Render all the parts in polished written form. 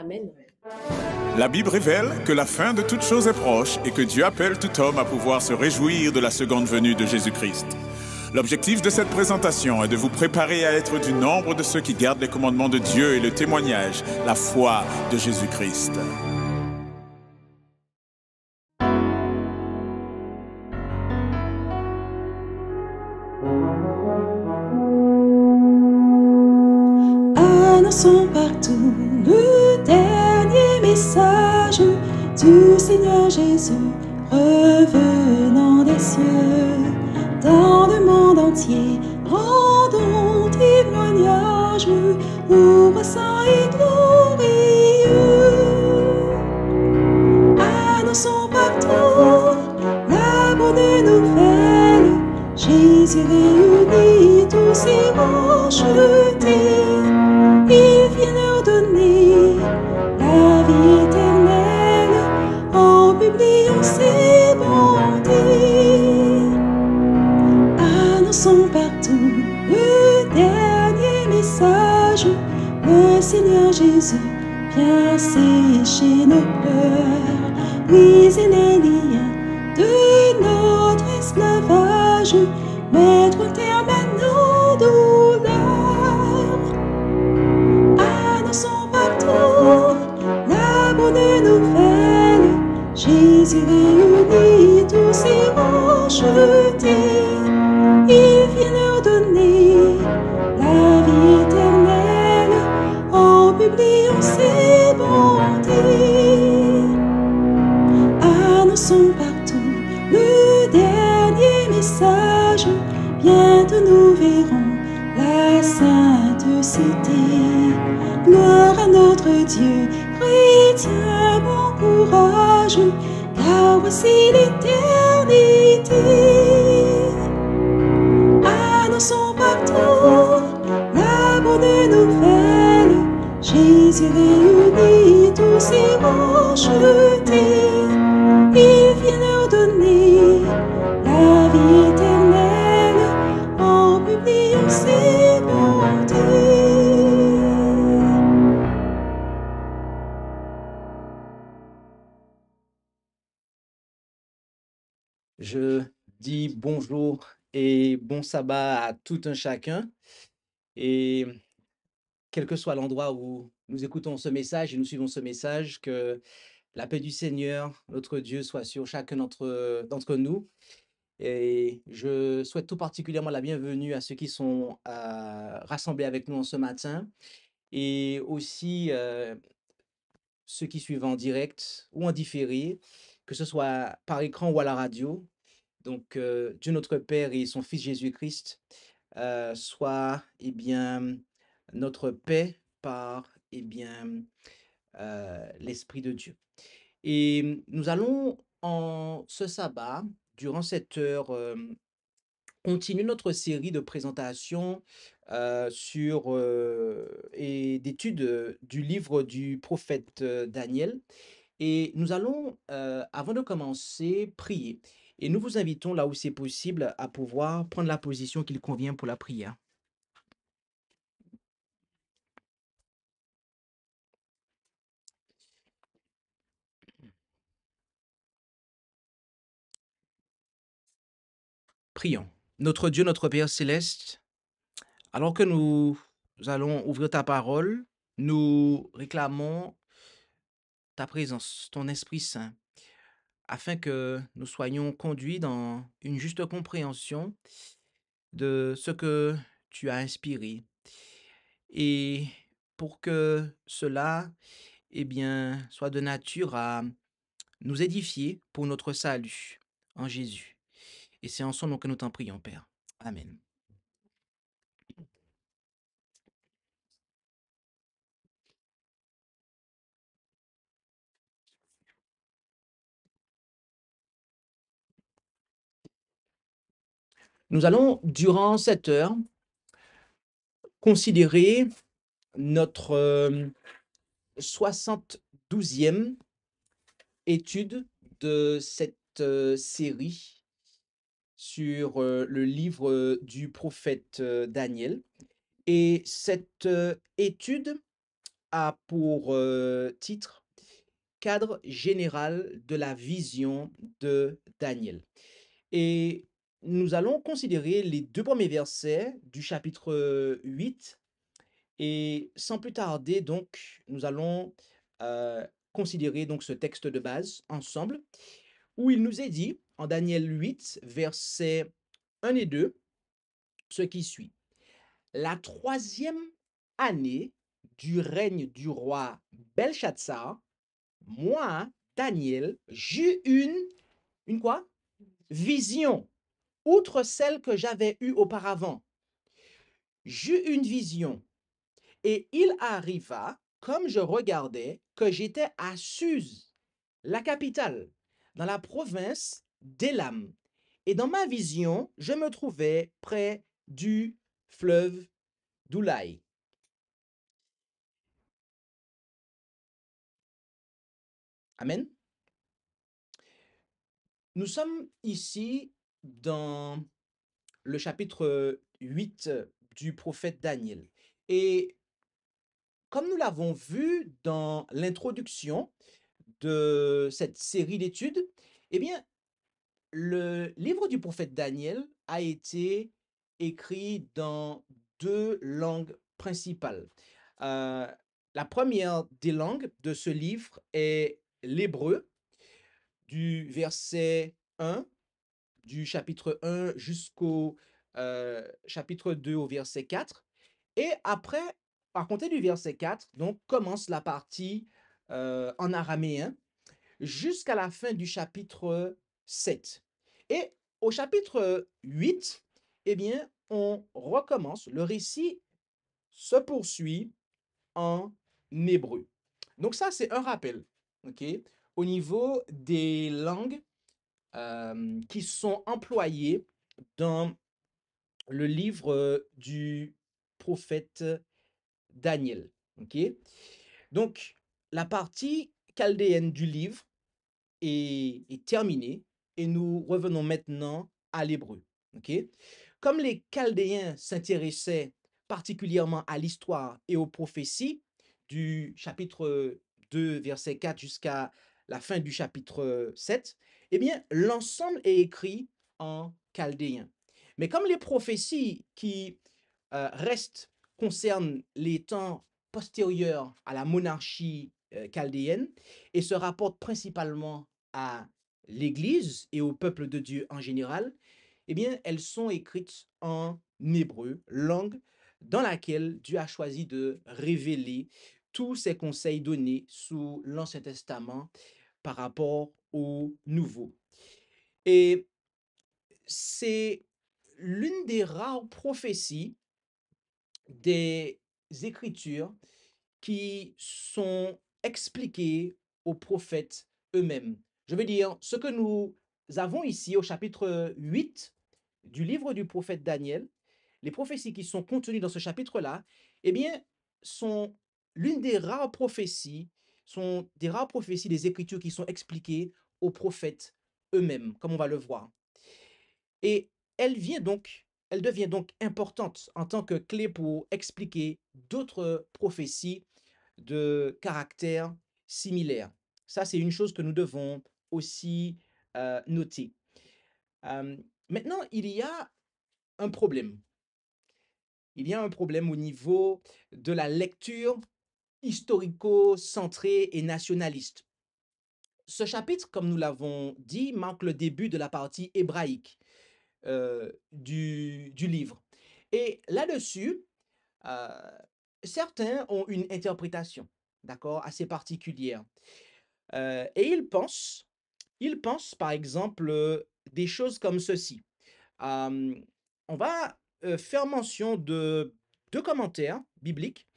Amen. La Bible révèle que la fin de toute chose est proche et que Dieu appelle tout homme à pouvoir se réjouir de la seconde venue de Jésus-Christ. L'objectif de cette présentation est de vous préparer à être du nombre de ceux qui gardent les commandements de Dieu et le témoignage, la foi de Jésus-Christ. Annonçons partout le dernier message du Seigneur Jésus revenant des cieux. Dans le monde entier, rendons témoignage au roi saint et glorieux. Annonçons partout la bonne nouvelle. Jésus réunit tous ses rachetés. Il vient leur donner la vie éternelle en publiant ses bontés. Annonçons partout le dernier message. Le Seigneur Jésus vient sécher nos pleurs, briser les liens de notre esclavage, mettre un terme à nos douleurs. Annonçons partout la bonne nouvelle. Jésus réunit tous ses rachetés. Il vient leur donner la vie éternelle en publiant ses bontés. Annonçons partout le dernier message. Bientôt nous verrons la sainte cité. Gloire à notre Dieu, chrétien, bon courage, car voici l'éternité. Annonçons partout la bonne nouvelle. Jésus réunit tous ses rachetés. Il vient leur donner la vie éternelle en publiant ses bontés. Je dis bonjour et bon sabbat à tout un chacun. Et quel que soit l'endroit où nous écoutons ce message et nous suivons ce message, que la paix du Seigneur, notre Dieu, soit sur chacun d'entre nous. Et je souhaite tout particulièrement la bienvenue à ceux qui sont rassemblés avec nous en ce matin et aussi ceux qui suivent en direct ou en différé, que ce soit par écran ou à la radio. Donc, Dieu notre Père et son Fils Jésus-Christ soit notre paix par l'Esprit de Dieu. Et nous allons en ce sabbat, durant cette heure, continuer notre série de présentations et d'études du livre du prophète Daniel. Et nous allons, avant de commencer, prier. Et nous vous invitons, là où c'est possible, à pouvoir prendre la position qu'il convient pour la prière. Prions. Notre Dieu, notre Père céleste, alors que nous allons ouvrir ta parole, nous réclamons ta présence, ton Esprit Saint, afin que nous soyons conduits dans une juste compréhension de ce que tu as inspiré. Et pour que cela, soit de nature à nous édifier pour notre salut en Jésus. Et c'est en son nom que nous t'en prions, Père. Amen. Nous allons, durant cette heure, considérer notre 72e étude de cette série sur le livre du prophète Daniel. Et cette étude a pour titre Cadre général de la vision de Daniel. Et nous allons considérer les deux premiers versets du chapitre 8. Et sans plus tarder, donc, nous allons considérer donc ce texte de base ensemble, où il nous est dit, en Daniel 8, versets 1 et 2, ce qui suit. La troisième année du règne du roi Belshazzar, moi, Daniel, j'eus une quoi? Vision, outre celle que j'avais eue auparavant. J'eus une vision, et il arriva, comme je regardais, que j'étais à Suse, la capitale, dans la province d'Élam. Et dans ma vision, je me trouvais près du fleuve d'Oulaï. Amen. Nous sommes ici dans le chapitre 8 du prophète Daniel. Et comme nous l'avons vu dans l'introduction de cette série d'études, eh bien, le livre du prophète Daniel a été écrit dans deux langues principales. La première des langues de ce livre est l'hébreu, du verset 1 du chapitre 1 jusqu'au chapitre 2 au verset 4. Et après, à compter du verset 4, donc commence la partie en araméen jusqu'à la fin du chapitre 7. Et au chapitre 8, eh bien, on recommence, le récit se poursuit en hébreu. Donc ça, c'est un rappel, ok, au niveau des langues qui sont employées dans le livre du prophète Daniel, ok. Donc, la partie chaldéenne du livre est terminée et nous revenons maintenant à l'hébreu. Okay? Comme les Chaldéens s'intéressaient particulièrement à l'histoire et aux prophéties du chapitre 2, verset 4 jusqu'à la fin du chapitre 7, eh bien, l'ensemble est écrit en chaldéen. Mais comme les prophéties qui restent concernent les temps postérieurs à la monarchie chaldéenne et se rapportent principalement à l'Église et au peuple de Dieu en général, eh bien, elles sont écrites en hébreu, langue dans laquelle Dieu a choisi de révéler tous ses conseils donnés sous l'Ancien Testament par rapport au Nouveau. Et c'est l'une des rares prophéties des Écritures qui sont expliquées aux prophètes eux-mêmes. Je veux dire, ce que nous avons ici au chapitre 8 du livre du prophète Daniel, les prophéties qui sont contenues dans ce chapitre-là, eh bien, sont l'une des rares prophéties, sont des rares prophéties des Écritures qui sont expliquées aux prophètes eux-mêmes, comme on va le voir. Et elle devient donc importante en tant que clé pour expliquer d'autres prophéties de caractère similaire. Ça, c'est une chose que nous devons aussi noter. Maintenant, il y a un problème. Il y a un problème au niveau de la lecture historico-centrée et nationaliste. Ce chapitre, comme nous l'avons dit, marque le début de la partie hébraïque du livre. Et là-dessus, certains ont une interprétation, d'accord, assez particulière. Et ils pensent par exemple des choses comme ceci. On va faire mention de deux commentaires bibliques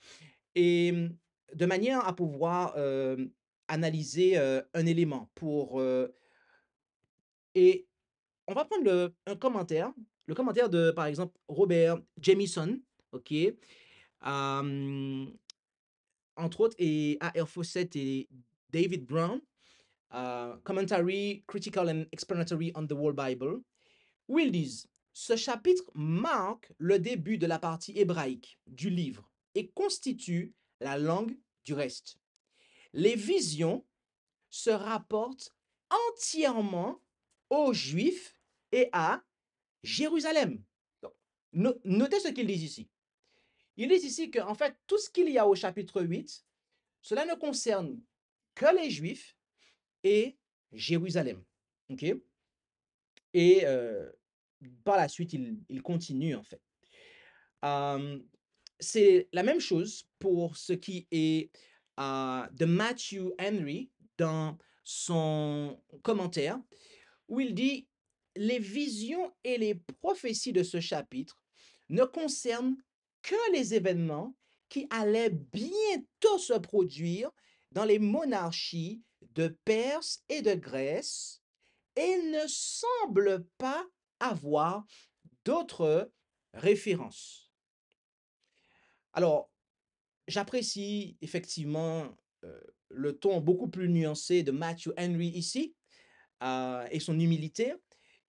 et de manière à pouvoir analyser un élément et on va prendre un commentaire, le commentaire de, par exemple, Robert Jamieson, ok, entre autres, et A.R. Fawcett et David Brown, Commentary Critical and Explanatory on the Whole Bible, où ils disent ce chapitre marque le début de la partie hébraïque du livre et constitue la langue du reste. Les visions se rapportent entièrement aux Juifs et à Jérusalem. Donc, notez ce qu'il dit ici. Il dit ici qu'en fait, tout ce qu'il y a au chapitre 8, cela ne concerne que les Juifs et Jérusalem. OK? Et par la suite, il continue en fait. C'est la même chose pour ce qui est de Matthew Henry dans son commentaire, où il dit les visions et les prophéties de ce chapitre ne concernent que les événements qui allaient bientôt se produire dans les monarchies de Perse et de Grèce et ne semblent pas avoir d'autres références. Alors, j'apprécie effectivement le ton beaucoup plus nuancé de Matthew Henry ici et son humilité.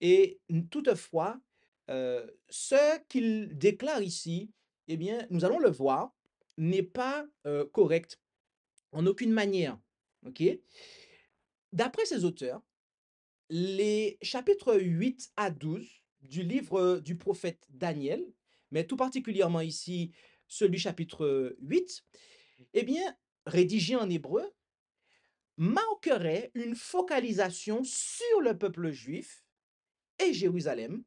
Et toutefois, ce qu'il déclare ici, eh bien, nous allons le voir, n'est pas correct en aucune manière. OK? D'après ces auteurs, les chapitres 8 à 12 du livre du prophète Daniel, mais tout particulièrement ici, celui chapitre 8, eh bien, rédigé en hébreu, marquerait une focalisation sur le peuple juif et Jérusalem,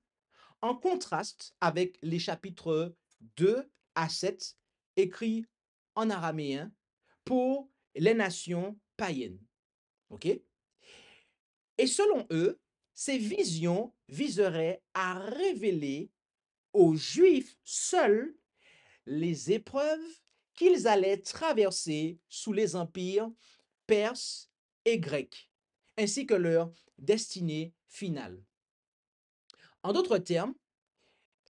en contraste avec les chapitres 2 à 7, écrits en araméen pour les nations païennes. OK? Et selon eux, ces visions viseraient à révéler aux Juifs seuls les épreuves qu'ils allaient traverser sous les empires perses et grecs, ainsi que leur destinée finale. En d'autres termes,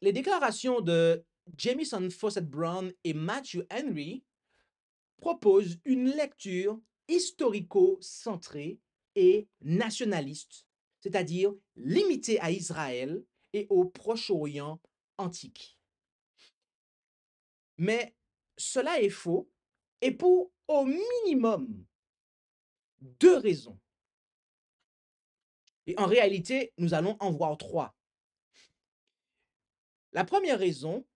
les déclarations de Jamison Fawcett Brown et Matthew Henry proposent une lecture historico-centrée et nationaliste, c'est-à-dire limitée à Israël et au Proche-Orient antique. Mais cela est faux et pour au minimum 2 raisons. Et en réalité, nous allons en voir 3. La première raison,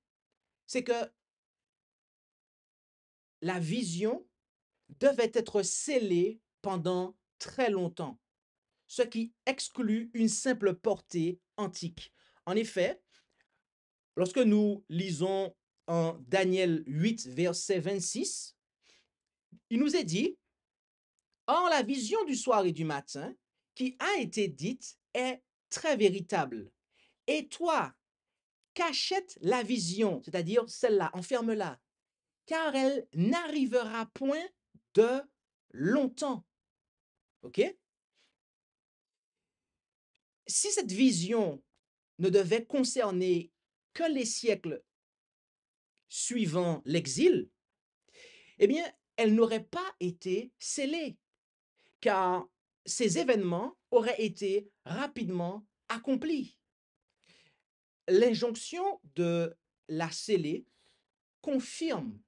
c'est que la vision devait être scellée pendant très longtemps, ce qui exclut une simple portée antique. En effet, lorsque nous lisons en Daniel 8, verset 26, il nous est dit, « Or la vision du soir et du matin qui a été dite est très véritable. Et toi, cachette la vision, c'est-à-dire celle-là, enferme-la, car elle n'arrivera point de longtemps. » OK? Si cette vision ne devait concerner que les siècles suivant l'exil, eh bien, elle n'aurait pas été scellée, car ces événements auraient été rapidement accomplis. L'injonction de la sceller confirme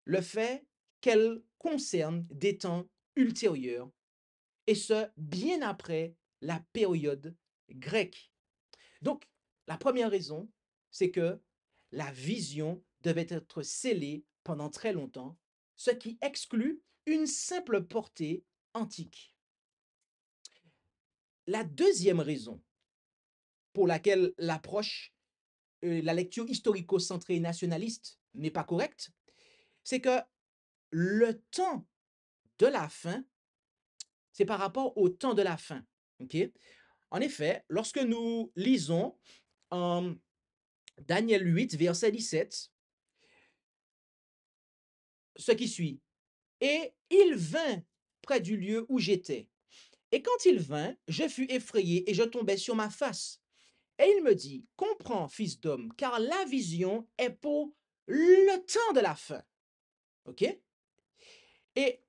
le fait qu'elle concerne des temps ultérieurs, et ce, bien après la période grecque. Donc, la première raison, c'est que la vision devait être scellée pendant très longtemps, ce qui exclut une simple portée antique. La deuxième raison pour laquelle l'approche, la lecture historico-centrée nationaliste n'est pas correcte, c'est que le temps de la fin, c'est par rapport au temps de la fin. Okay? En effet, lorsque nous lisons en Daniel 8, verset 17, ce qui suit, « Et il vint près du lieu où j'étais. Et quand il vint, je fus effrayé et je tombai sur ma face. Et il me dit, comprends, fils d'homme, car la vision est pour le temps de la fin. » OK? Et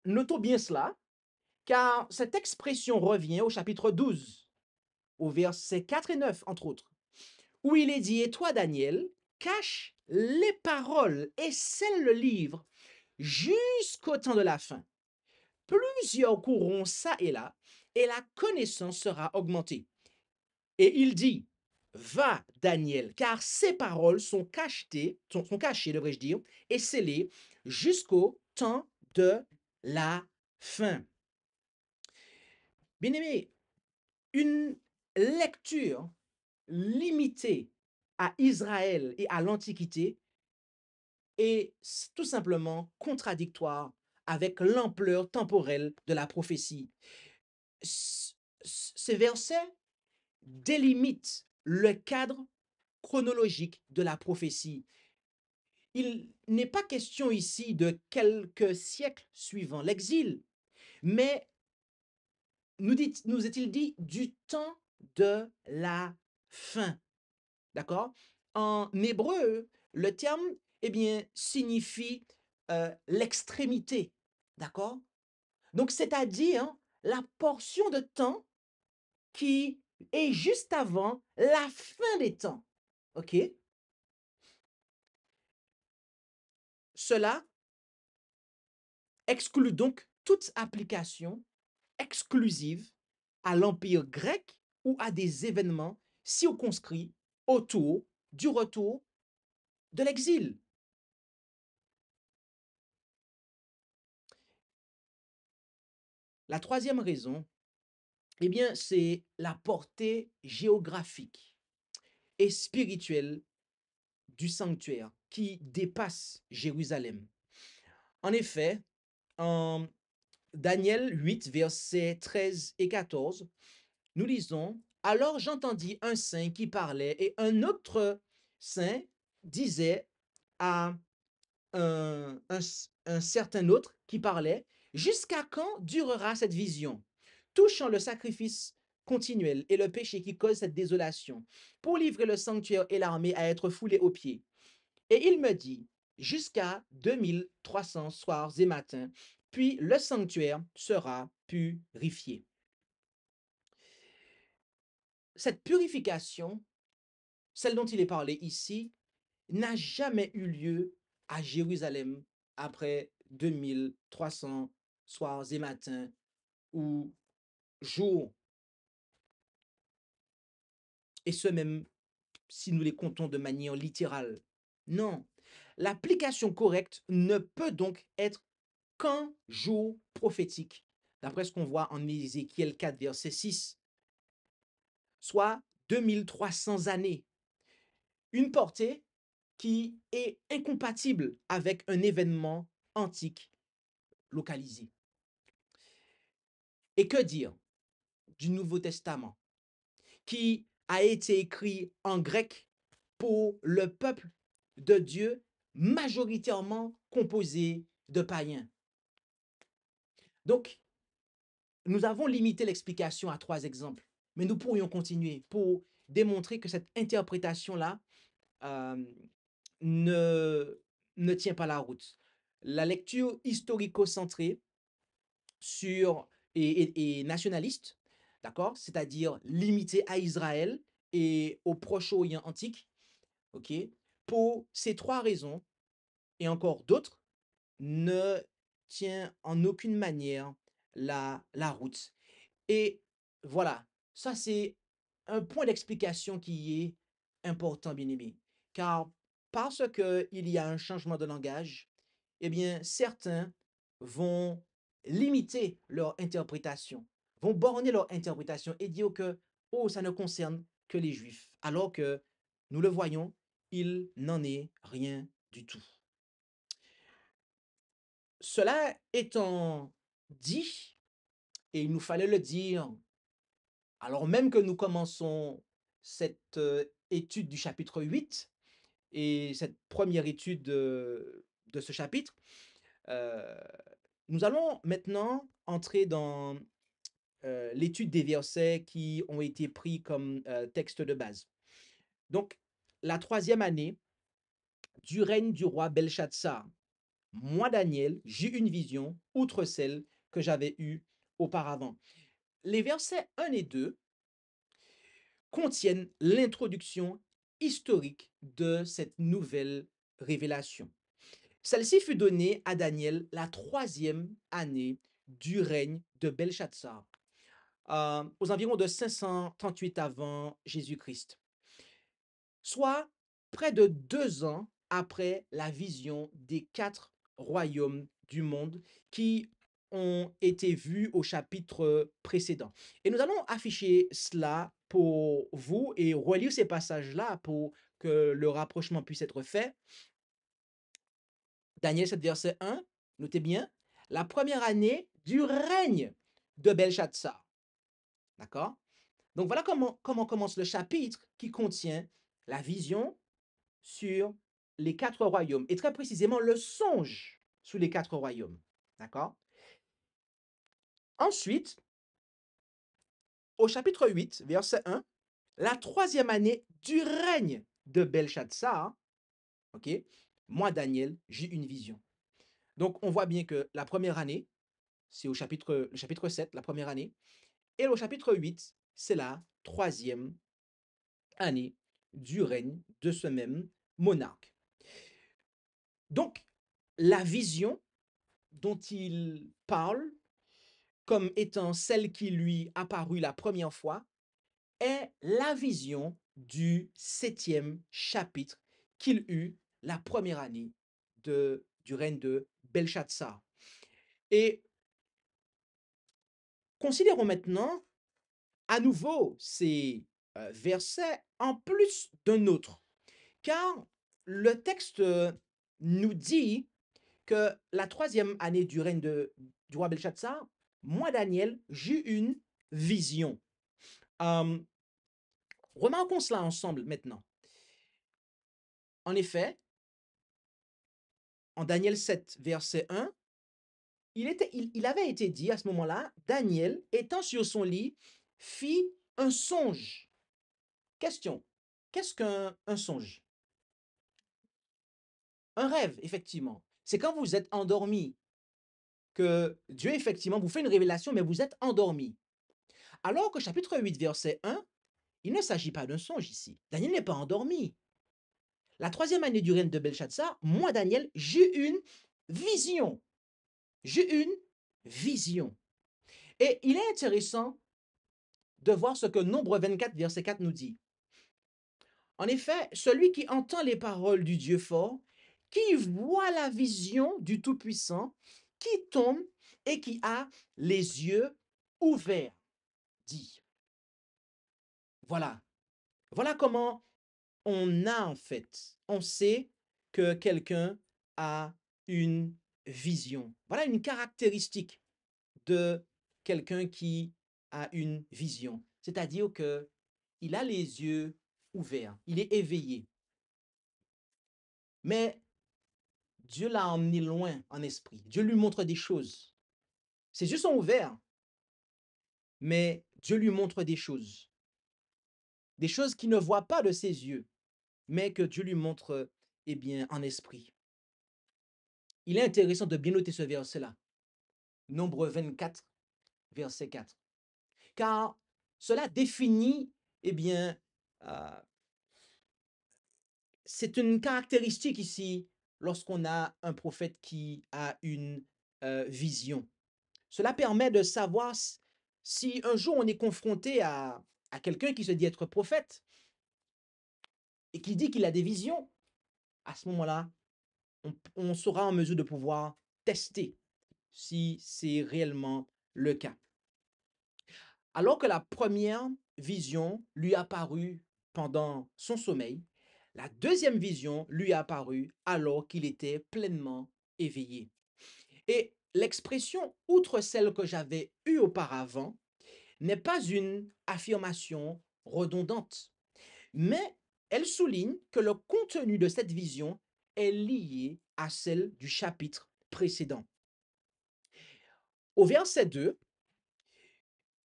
notons bien cela, car cette expression revient au chapitre 12, au verset 4 et 9, entre autres, où il est dit, « Et toi, Daniel, cache les paroles et scelle le livre jusqu'au temps de la fin. Plusieurs courront ça et là, et la connaissance sera augmentée. Et il dit, va, Daniel, car ces paroles sont cachées, devrais-je dire, et scellées jusqu'au temps de la fin. Bien-aimé, une lecture limitée à Israël et à l'Antiquité est tout simplement contradictoire avec l'ampleur temporelle de la prophétie. Ces versets délimitent le cadre chronologique de la prophétie. Il n'est pas question ici de quelques siècles suivant l'exil, mais nous est-il dit du temps de la fin. D'accord? En hébreu, le terme, eh bien, signifie l'extrémité. D'accord? Donc, c'est-à-dire la portion de temps qui est juste avant la fin des temps. OK? Cela exclut donc toute application exclusive à l'Empire grec ou à des événements circonscrits autour du retour de l'exil. La troisième raison, eh bien, c'est la portée géographique et spirituelle du sanctuaire qui dépasse Jérusalem. En effet, en Daniel 8, versets 13 et 14, nous lisons, alors j'entendis un saint qui parlait et un autre saint disait à un certain autre qui parlait, jusqu'à quand durera cette vision, touchant le sacrifice continuel et le péché qui cause cette désolation, pour livrer le sanctuaire et l'armée à être foulés aux pieds. Et il me dit, jusqu'à 2300 soirs et matins, puis le sanctuaire sera purifié. Cette purification, celle dont il est parlé ici, n'a jamais eu lieu à Jérusalem après 2300 soirs et matins ou jours, et ce même si nous les comptons de manière littérale. Non, l'application correcte ne peut donc être qu'un jour prophétique, d'après ce qu'on voit en Ézéchiel 4, verset 6, soit 2300 années. Une portée qui est incompatible avec un événement antique localisé. Et que dire du Nouveau Testament, qui a été écrit en grec pour le peuple de Dieu, majoritairement composé de païens. Donc, nous avons limité l'explication à 3 exemples, mais nous pourrions continuer pour démontrer que cette interprétation-là ne tient pas la route. La lecture historico-centrée sur et nationaliste, d'accord, c'est-à-dire limitée à Israël et au Proche-Orient antique, ok, pour ces 3 raisons et encore d'autres, ne tient en aucune manière la route. Et voilà, ça c'est un point d'explication qui est important, bien-aimé, car parce qu'il y a un changement de langage, eh bien, certains vont limiter leur interprétation, vont borner leur interprétation et dire que, oh, ça ne concerne que les Juifs, alors que, nous le voyons, il n'en est rien du tout. Cela étant dit, et il nous fallait le dire, alors même que nous commençons cette étude du chapitre 8 et cette première étude de ce chapitre, euh, nous allons maintenant entrer dans l'étude des versets qui ont été pris comme texte de base. Donc, la 3e année du règne du roi Belshazzar, moi, Daniel, j'ai une vision, outre celle que j'avais eue auparavant. Les versets 1 et 2 contiennent l'introduction historique de cette nouvelle révélation. Celle-ci fut donnée à Daniel la 3e année du règne de Belshazzar, aux environs de 538 avant Jésus-Christ, soit près de 2 ans après la vision des 4 royaumes du monde qui ont été vus au chapitre précédent. Et nous allons afficher cela pour vous et relire ces passages-là pour que le rapprochement puisse être fait. Daniel 7, verset 1, notez bien, la première année du règne de Belshazzar. D'accord? Donc voilà comment commence le chapitre qui contient la vision sur les 4 royaumes, et très précisément le songe sur les 4 royaumes. D'accord? Ensuite, au chapitre 8, verset 1, la 3e année du règne de Belshazzar, ok, moi, Daniel, j'ai une vision. Donc, on voit bien que la première année, c'est le chapitre 7, la première année, et le chapitre 8, c'est la 3e année du règne de ce même monarque. Donc, la vision dont il parle comme étant celle qui lui apparut la première fois est la vision du 7e chapitre qu'il eut la première année du règne de Belshazzar. Et considérons maintenant à nouveau ces versets en plus d'un autre, car le texte nous dit que la 3e année du règne du roi Belshazzar, moi, Daniel, j'ai une vision. Remarquons cela ensemble maintenant. En effet, en Daniel 7, verset 1, il avait été dit à ce moment-là, Daniel, étant sur son lit, fit un songe. Question, qu'est-ce qu'un songe? Un rêve, effectivement. C'est quand vous êtes endormi que Dieu, effectivement, vous fait une révélation, mais vous êtes endormi. Alors que chapitre 8, verset 1, il ne s'agit pas d'un songe ici. Daniel n'est pas endormi. La 3e année du règne de Belshazzar, moi, Daniel, j'ai une vision. J'ai une vision. Et il est intéressant de voir ce que Nombre 24, verset 4 nous dit. En effet, celui qui entend les paroles du Dieu fort, qui voit la vision du Tout-Puissant, qui tombe et qui a les yeux ouverts, dit. Voilà. Voilà comment on a en fait, on sait que quelqu'un a une vision. Voilà une caractéristique de quelqu'un qui a une vision. C'est-à-dire que il a les yeux ouverts, il est éveillé. Mais Dieu l'a emmené loin en esprit. Dieu lui montre des choses. Ses yeux sont ouverts, mais Dieu lui montre des choses. Des choses qu'il ne voit pas de ses yeux, mais que Dieu lui montre, eh bien, en esprit. Il est intéressant de bien noter ce verset-là. Nombre 24, verset 4. Car cela définit, eh bien, c'est une caractéristique ici lorsqu'on a un prophète qui a une vision. Cela permet de savoir si un jour on est confronté à quelqu'un qui se dit être prophète et qui dit qu'il a des visions. À ce moment-là, on sera en mesure de pouvoir tester si c'est réellement le cas. Alors que la première vision lui apparut pendant son sommeil, la deuxième vision lui est apparue alors qu'il était pleinement éveillé. Et l'expression « outre celle que j'avais eue auparavant » n'est pas une affirmation redondante, mais elle souligne que le contenu de cette vision est lié à celle du chapitre précédent. Au verset 2,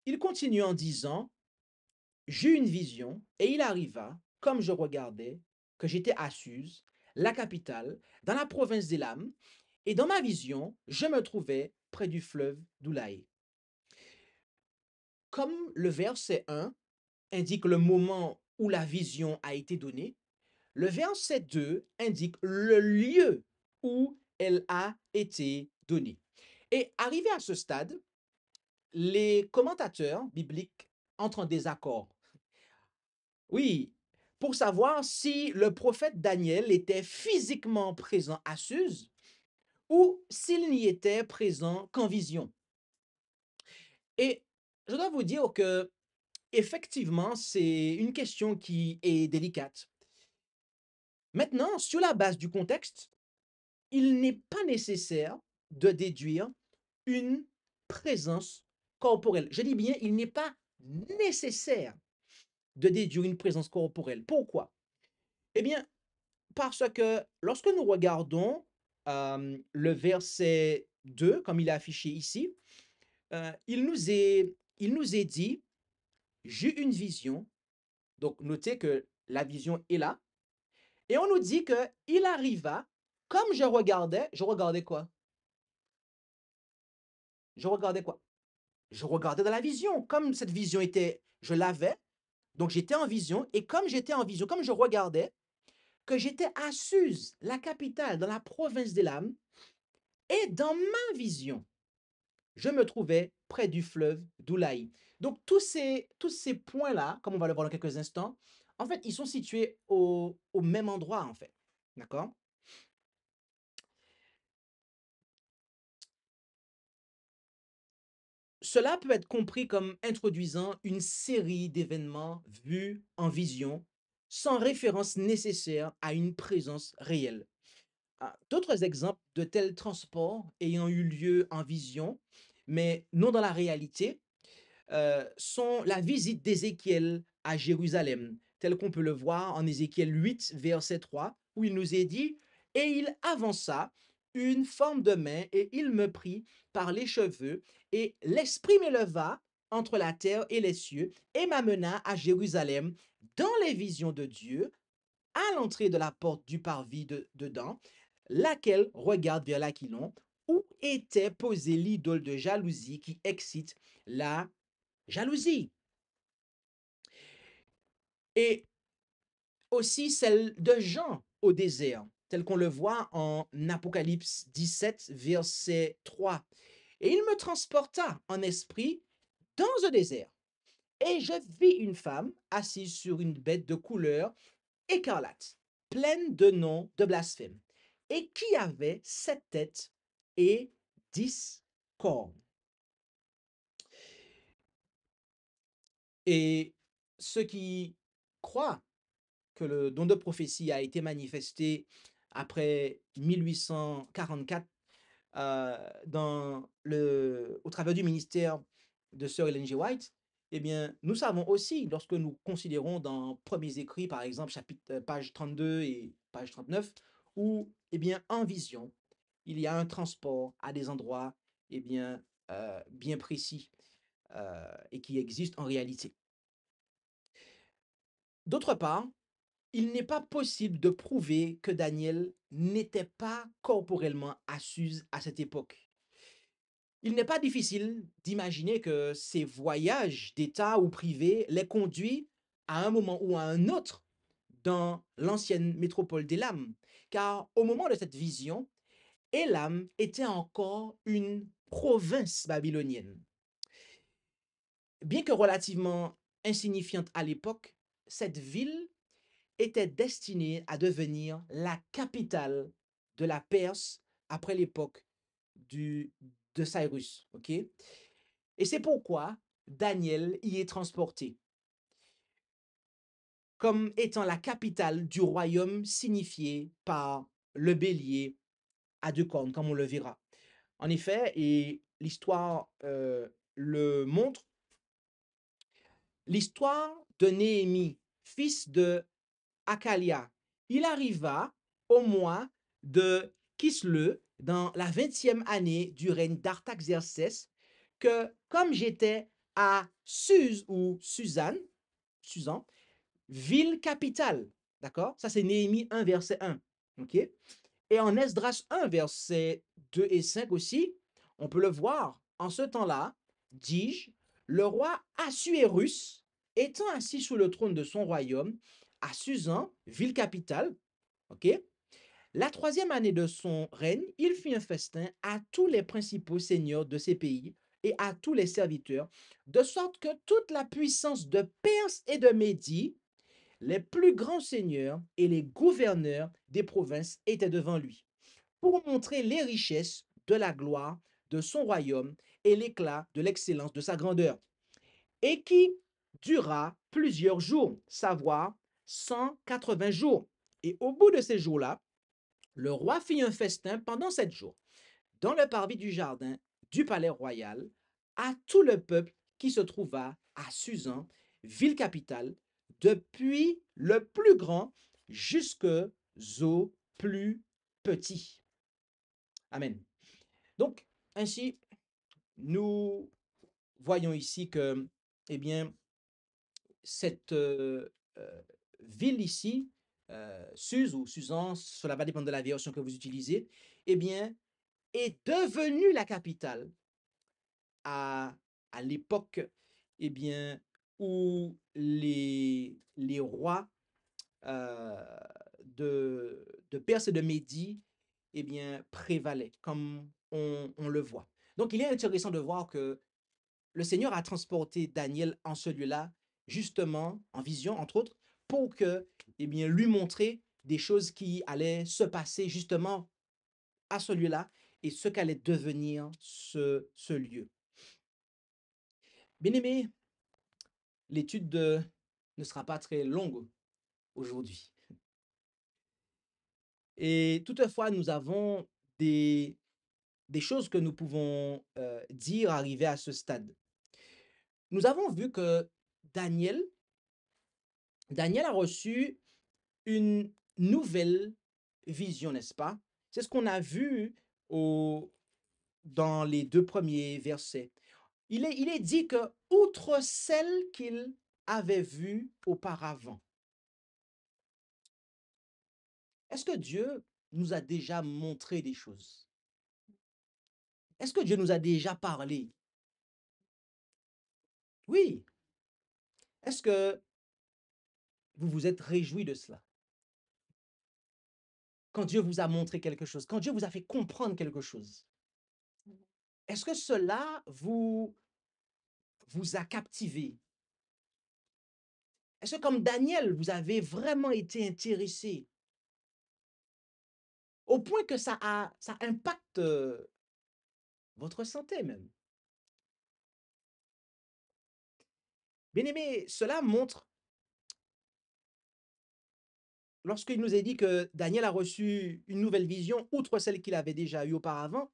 il continue en disant « J'eus une vision, et il arriva, comme je regardais, que j'étais à Suse, la capitale, dans la province d'Élam, et dans ma vision, je me trouvais près du fleuve d'Oulaï. » Comme le verset 1 indique le moment où la vision a été donnée, le verset 2 indique le lieu où elle a été donnée. Et arrivé à ce stade, les commentateurs bibliques entrent en désaccord. Oui, pour savoir si le prophète Daniel était physiquement présent à Suse ou s'il n'y était présent qu'en vision. Et je dois vous dire que effectivement, c'est une question qui est délicate. Maintenant, sur la base du contexte, il n'est pas nécessaire de déduire une présence corporelle. Je dis bien, il n'est pas nécessaire de déduire une présence corporelle. Pourquoi? Eh bien, parce que lorsque nous regardons le verset 2, comme il est affiché ici, il nous est dit, j'ai une vision. Donc, notez que la vision est là. Et on nous dit que il arriva, comme je regardais quoi? Je regardais quoi? Je regardais dans la vision. Comme cette vision était, je l'avais, donc j'étais en vision. Et comme j'étais en vision, comme je regardais, que j'étais à Suse, la capitale, dans la province d'Élam, et dans ma vision, je me trouvais près du fleuve d'Oulaï. Donc tous ces points-là, comme on va le voir dans quelques instants, en fait, ils sont situés au même endroit, en fait. D'accord? Cela peut être compris comme introduisant une série d'événements vus en vision, sans référence nécessaire à une présence réelle. D'autres exemples de tels transports ayant eu lieu en vision, mais non dans la réalité, sont la visite d'Ézéchiel à Jérusalem, tel qu'on peut le voir en Ézéchiel 8, verset 3, où il nous est dit, et il avança une forme de main, et il me prit par les cheveux, et l'Esprit m'éleva entre la terre et les cieux, et m'amena à Jérusalem dans les visions de Dieu, à l'entrée de la porte du parvis dedans, laquelle regarde vers l'Aquilon, où était posée l'idole de jalousie qui excite la jalousie. Et aussi celle de Jean au désert, tel qu'on le voit en Apocalypse 17, verset 3. Et il me transporta en esprit dans un désert. Et je vis une femme assise sur une bête de couleur écarlate, pleine de noms de blasphème, et qui avait 7 têtes et 10 cornes. Et ceux qui croient que le don de prophétie a été manifesté après 1844 au travers du ministère de Sir Ellen G. White, eh bien, nous savons aussi, lorsque nous considérons dans Premiers Écrits, par exemple, page 32 et page 39, où, eh bien, en vision, il y a un transport à des endroits, eh bien, bien précis et qui existent en réalité. D'autre part, il n'est pas possible de prouver que Daniel n'était pas corporellement à Suse à cette époque. Il n'est pas difficile d'imaginer que ces voyages d'État ou privés les conduit à un moment ou à un autre dans l'ancienne métropole d'Élam, car au moment de cette vision, Élam était encore une province babylonienne. Bien que relativement insignifiante à l'époque, cette ville était destinée à devenir la capitale de la Perse après l'époque de Cyrus. Ok? Et c'est pourquoi Daniel y est transporté comme étant la capitale du royaume signifié par le bélier à 2 cornes, comme on le verra. En effet, et l'histoire le montre, l'histoire de Néhémie, fils de Akalia, il arriva au mois de Kisleu, dans la 20e année du règne d'Artaxerxès, que comme j'étais à Suse ou Suzanne, ville capitale, d'accord? Ça, c'est Néhémie 1, verset 1, ok? Et en Esdras 1, verset 2 et 5 aussi, on peut le voir. En ce temps-là, dis-je, le roi Assuérus, étant assis sur le trône de son royaume, à Susan, ville capitale, ok? La 3e année de son règne, il fit un festin à tous les principaux seigneurs de ces pays et à tous les serviteurs, de sorte que toute la puissance de Perse et de Médie, les plus grands seigneurs et les gouverneurs des provinces étaient devant lui, pour montrer les richesses de la gloire de son royaume et l'éclat de l'excellence de sa grandeur, et qui dura plusieurs jours, savoir 180 jours. Et au bout de ces jours-là, le roi fit un festin pendant 7 jours, dans le parvis du jardin du palais royal, à tout le peuple qui se trouva à Susan, ville capitale, depuis le plus grand jusqu'aux plus petits. Amen. Donc, ainsi, nous voyons ici que, eh bien, cette ville ici, Suse ou Susan, cela va dépendre de la version que vous utilisez, eh bien, est devenue la capitale à, à l'époque, eh bien, où les rois euh, de Perse et de Médie, eh bien, prévalaient, comme on le voit. Donc, il est intéressant de voir que le Seigneur a transporté Daniel en celui-là, justement, en vision, entre autres, pour que, eh bien, lui montrer des choses qui allaient se passer justement à celui-là et ce qu'allait devenir ce lieu. Bien aimé, l'étude ne sera pas très longue aujourd'hui. Et toutefois, nous avons des choses que nous pouvons dire arriver à ce stade. Nous avons vu que Daniel a reçu une nouvelle vision, n'est-ce pas? C'est ce qu'on a vu dans les 2 premiers versets. Il est dit que, outre celle qu'il avait vue auparavant, est-ce que Dieu nous a déjà montré des choses? Est-ce que Dieu nous a déjà parlé? Oui. Est-ce que vous vous êtes réjoui de cela? Quand Dieu vous a montré quelque chose, quand Dieu vous a fait comprendre quelque chose, est-ce que cela vous a captivé? Est-ce que comme Daniel, vous avez vraiment été intéressé au point que ça impacte votre santé même? Bien-aimé, cela montre, lorsqu'il nous est dit que Daniel a reçu une nouvelle vision, outre celle qu'il avait déjà eue auparavant,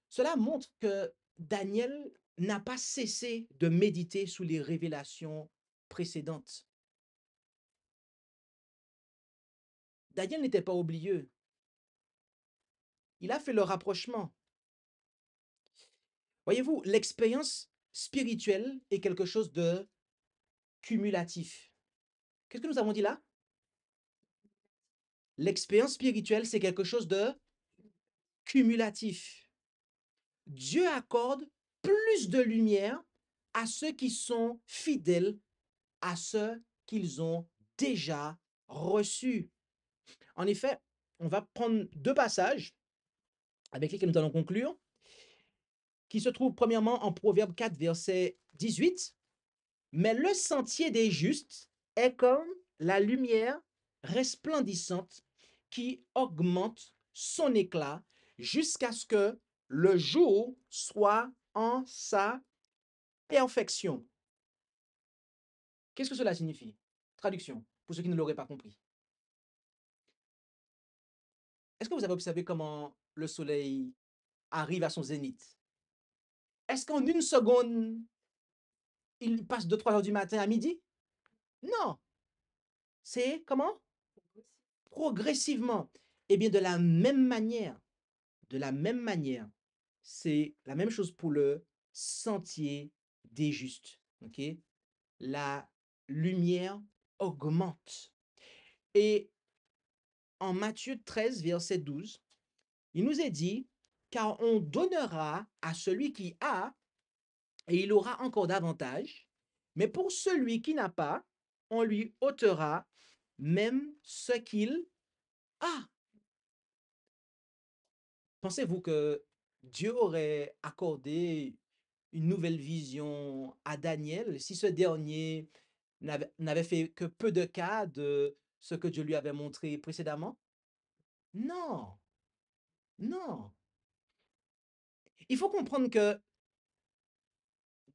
cela montre que Daniel n'a pas cessé de méditer sous les révélations précédentes. Daniel n'était pas oublieux. Il a fait le rapprochement. Voyez-vous, l'expérience spirituelle est quelque chose de cumulatif. Qu'est-ce que nous avons dit là? L'expérience spirituelle, c'est quelque chose de cumulatif. Dieu accorde plus de lumière à ceux qui sont fidèles à ce qu'ils ont déjà reçu. En effet, on va prendre 2 passages avec lesquels nous allons conclure, qui se trouvent premièrement en Proverbe 4, verset 18. Mais le sentier des justes est comme la lumière resplendissante qui augmente son éclat jusqu'à ce que le jour soit en sa perfection. Qu'est-ce que cela signifie? Traduction, pour ceux qui ne l'auraient pas compris. Est-ce que vous avez observé comment le soleil arrive à son zénith? Est-ce qu'en une seconde, il passe de 3 heures du matin à midi? Non. C'est comment? Progressivement. Eh bien, de la même manière, c'est la même chose pour le sentier des justes. Ok? La lumière augmente. Et en Matthieu 13, verset 12, il nous est dit, car on donnera à celui qui a, et il aura encore davantage, mais pour celui qui n'a pas, on lui ôtera même ce qu'il a. pensez-vous que Dieu aurait accordé une nouvelle vision à Daniel si ce dernier n'avait fait que peu de cas de ce que Dieu lui avait montré précédemment? Non, non. Il faut comprendre que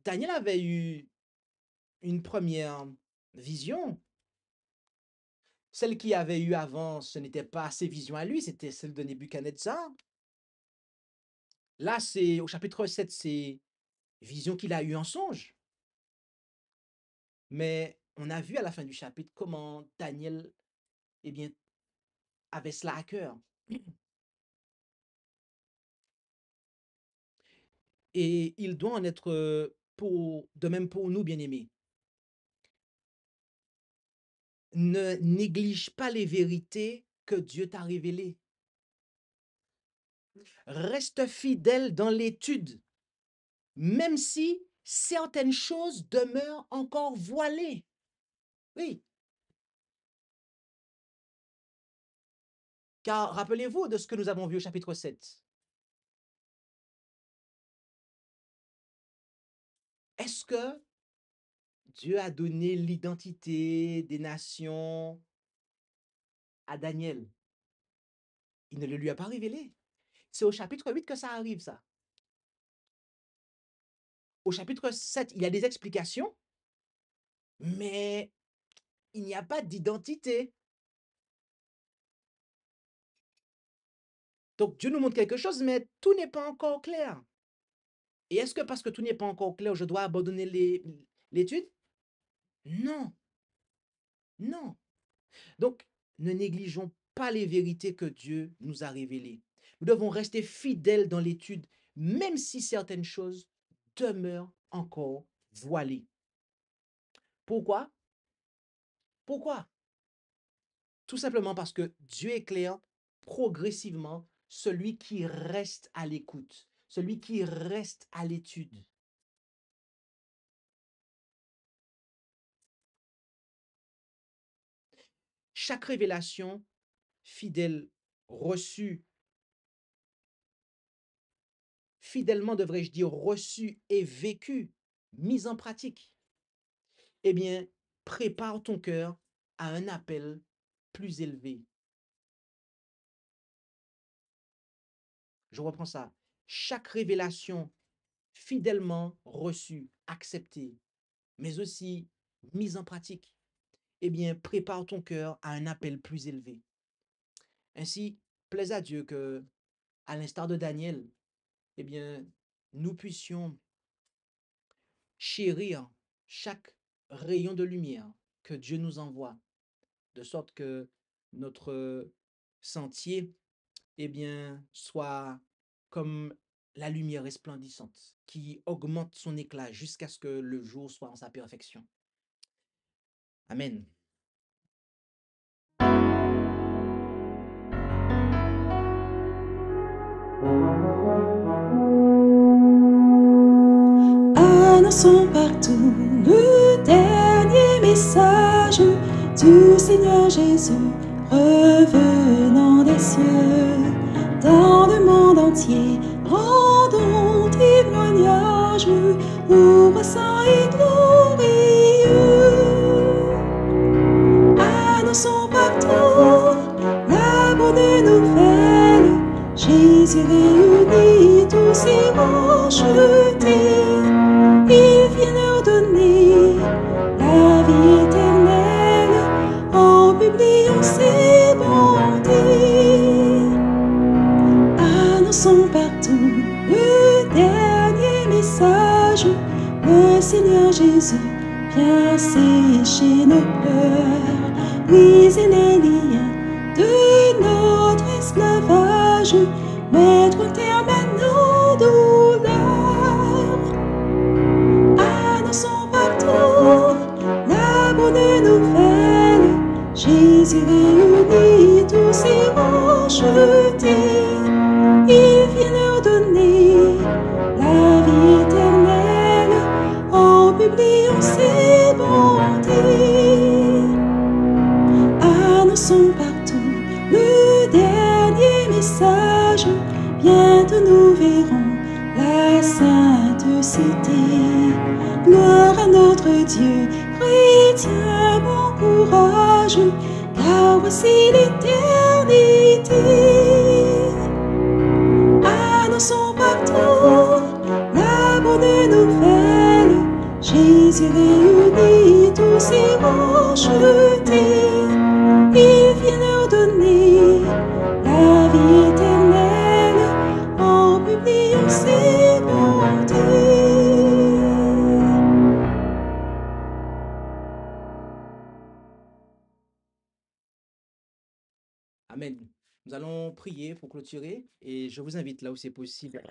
Daniel avait eu une première vision. Celle qu'il avait eue avant, ce n'était pas ses visions à lui, c'était celle de Nebuchadnezzar. Là, c'est au chapitre 7, c'est vision qu'il a eue en songe. Mais on a vu à la fin du chapitre comment Daniel, eh bien, avait cela à cœur. Et il doit en être de même pour nous, bien-aimés. Ne néglige pas les vérités que Dieu t'a révélées. Reste fidèle dans l'étude, même si certaines choses demeurent encore voilées. Oui. Car rappelez-vous de ce que nous avons vu au chapitre 7. Est-ce que Dieu a donné l'identité des nations à Daniel? Il ne le lui a pas révélé. C'est au chapitre 8 que ça arrive, ça. Au chapitre 7, il y a des explications, mais il n'y a pas d'identité. Donc Dieu nous montre quelque chose, mais tout n'est pas encore clair. Et est-ce que parce que tout n'est pas encore clair, je dois abandonner l'étude? Non, non. Donc, ne négligeons pas les vérités que Dieu nous a révélées. Nous devons rester fidèles dans l'étude, même si certaines choses demeurent encore voilées. Pourquoi? Pourquoi? Tout simplement parce que Dieu éclaire progressivement celui qui reste à l'écoute, celui qui reste à l'étude. Chaque révélation fidèle reçue, fidèlement devrais-je dire reçue et vécue, mise en pratique, eh bien, prépare ton cœur à un appel plus élevé. Je reprends ça. Chaque révélation fidèlement reçue, acceptée, mais aussi mise en pratique, eh bien, prépare ton cœur à un appel plus élevé. Ainsi, plaise à Dieu que, à l'instar de Daniel, eh bien, nous puissions chérir chaque rayon de lumière que Dieu nous envoie, de sorte que notre sentier, eh bien, soit comme la lumière resplendissante qui augmente son éclat jusqu'à ce que le jour soit en sa perfection. Amen. Annonçons partout le dernier message du Seigneur Jésus revenant des cieux. Dans le monde entier, rendons témoignage au roi saint et glorieux. Annonçons partout la bonne nouvelle. Jésus réunit tous ses rachetés. Il vient leur donner la vie éternelle en publiant ses bontés. Annonçons partout le dernier message. Le Seigneur Jésus vient sécher nos pleurs, briser les liens de notre esclavage, mettre un terme à nos douleurs. Annonçons partout la bonne nouvelle. Jésus réunit tous ses rachetés. Il vient leur donner la vie éternelle en publiant ses bontés. Annonçons partout le dernier message. Bien Gloire à notre Dieu, chrétien, bon courage, car voici l'éternité. Annonçons partout la bonne nouvelle, Jésus réunit tous ses rachetés. Il vient leur donner la vie éternelle en publiant ses bontés. Amen. Nous allons prier pour clôturer et je vous invite là où c'est possible à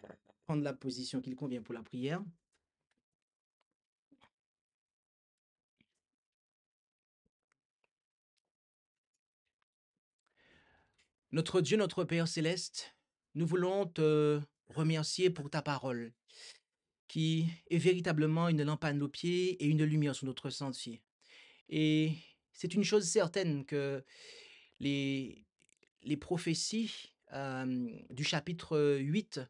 prendre la position qu'il convient pour la prière. Notre Dieu, notre Père céleste, nous voulons te remercier pour ta parole qui est véritablement une lampe à nos pieds et une lumière sur notre sentier. Et c'est une chose certaine que les prophéties du chapitre 8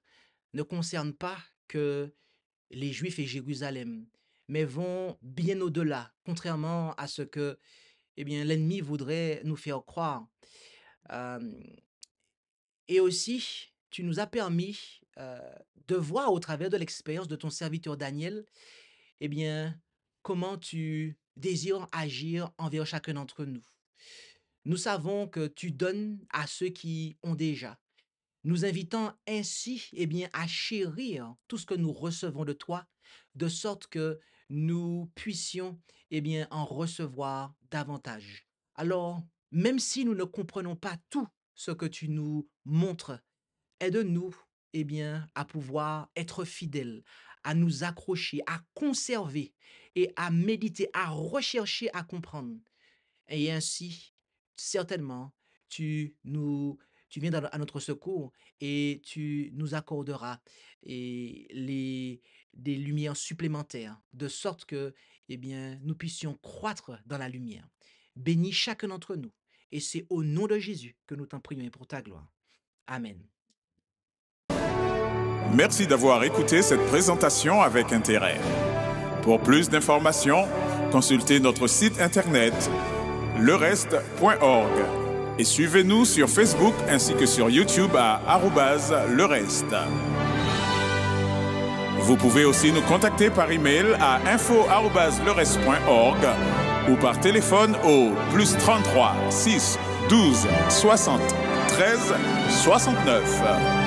ne concernent pas que les Juifs et Jérusalem, mais vont bien au-delà, contrairement à ce que l'ennemi voudrait nous faire croire. Euh, et aussi, tu nous as permis de voir au travers de l'expérience de ton serviteur Daniel, comment tu désires agir envers chacun d'entre nous. Nous savons que tu donnes à ceux qui ont déjà, nous invitant ainsi à chérir tout ce que nous recevons de toi, de sorte que nous puissions en recevoir davantage. Alors, même si nous ne comprenons pas tout ce que tu nous montres, aide-nous à pouvoir être fidèles, à nous accrocher, à conserver et à méditer, à rechercher, à comprendre. Et ainsi, certainement, tu viens à notre secours et tu nous accorderas des lumières supplémentaires, de sorte que nous puissions croître dans la lumière. Bénis chacun d'entre nous. Et c'est au nom de Jésus que nous t'en prions et pour ta gloire. Amen. Merci d'avoir écouté cette présentation avec intérêt. Pour plus d'informations, consultez notre site internet lereste.org et suivez-nous sur Facebook ainsi que sur YouTube à @lereste. Vous pouvez aussi nous contacter par email à info@lereste.org ou par téléphone au +33 6 12 60 13 69.